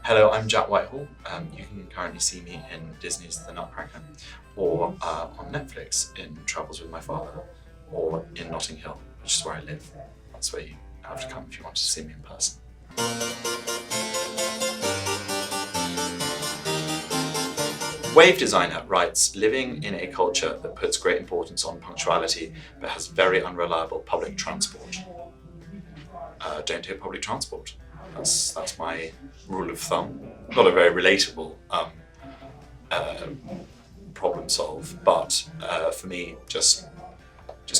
Hello, I'm Jack Whitehall. You can currently see me in Disney's The Nutcracker, or on Netflix in Travels with My Father, or in Notting Hill, which is where I live. That's where you have to come if you want to see me in person. Wave designer writes, living in a culture that puts great importance on punctuality but has very unreliable public transport. Don't take public transport. That's my rule of thumb. Not a very relatable problem solve, but for me, just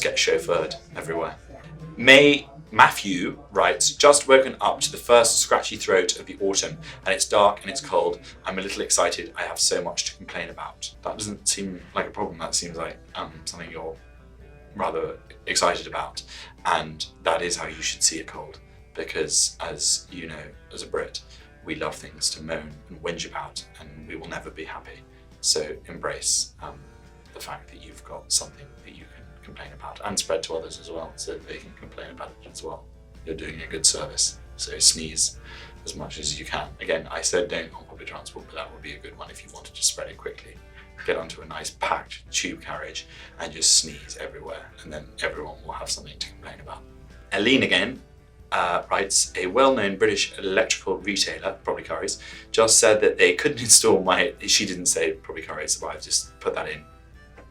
get chauffeured everywhere. Matthew writes, just woken up to the first scratchy throat of the autumn, and it's dark and it's cold. I'm a little excited. I have so much to complain about. That doesn't seem like a problem. That seems like something you're rather excited about, and that is how you should see a cold. Because, as you know, as a Brit, we love things to moan and whinge about, and we will never be happy. So embrace the fact that you've got something that you can complain about, and spread to others as well, so that they can complain about it as well. You're doing a good service, so sneeze as much as you can. Again, I said don't on public transport, but that would be a good one if you wanted to spread it quickly. Get onto a nice packed tube carriage and just sneeze everywhere, and then everyone will have something to complain about. Eileen again writes, a well-known British electrical retailer, probably Currys, just said that they couldn't install she didn't say probably Currys, but I've just put that in.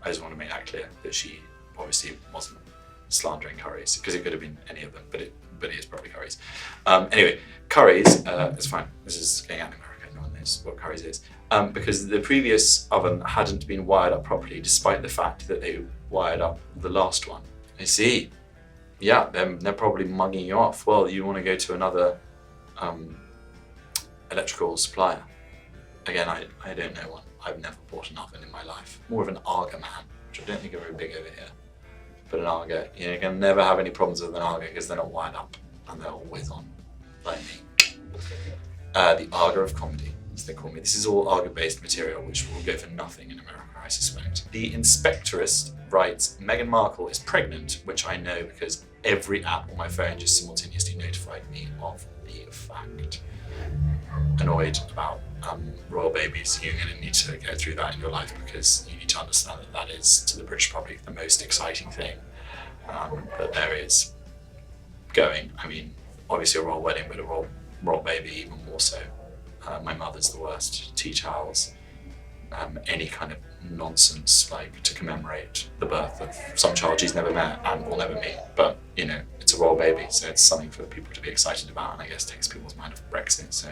I just want to make that clear, that she obviously wasn't slandering Currys, because it could have been any of them, but it is probably Currys. Anyway, Currys, it's fine, this is going out in America, no one knows what Currys is, because the previous oven hadn't been wired up properly, despite the fact that they wired up the last one. I see. Yeah, they're probably mugging you off. Well, you want to go to another electrical supplier. Again, I don't know one. I've never bought an oven in my life. More of an AGA man, which I don't think are very big over here. But an AGA, you can never have any problems with an AGA because they're not wired up and they're always on, like me. The AGA of comedy, as they call me. This is all AGA-based material, which will go for nothing in America, I suspect. The Inspectorist writes, Meghan Markle is pregnant, which I know because every app on my phone just simultaneously notified me of the fact. Annoyed about royal babies. You're going to need to go through that in your life because you need to understand that is, to the British public, the most exciting thing that there is going. I mean, obviously a royal wedding, but a royal baby even more so. My mother's the worst. Tea towels, any kind of nonsense like to commemorate the birth of some child she's never met and will never meet. But you know, it's a royal baby, so it's something for people to be excited about, and I guess takes people's mind off Brexit. So,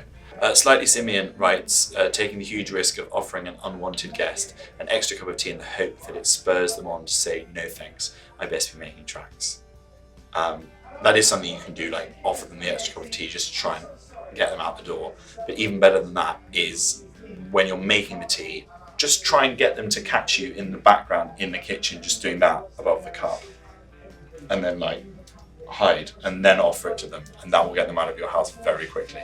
Slightly Simeon writes, taking the huge risk of offering an unwanted guest an extra cup of tea in the hope that it spurs them on to say no thanks. I best be making tracks. That is something you can do, like offer them the extra cup of tea just to try and get them out the door. But even better than that is when you're making the tea, just try and get them to catch you in the background in the kitchen, just doing that above the cup, and then like hide and then offer it to them, and that will get them out of your house very quickly.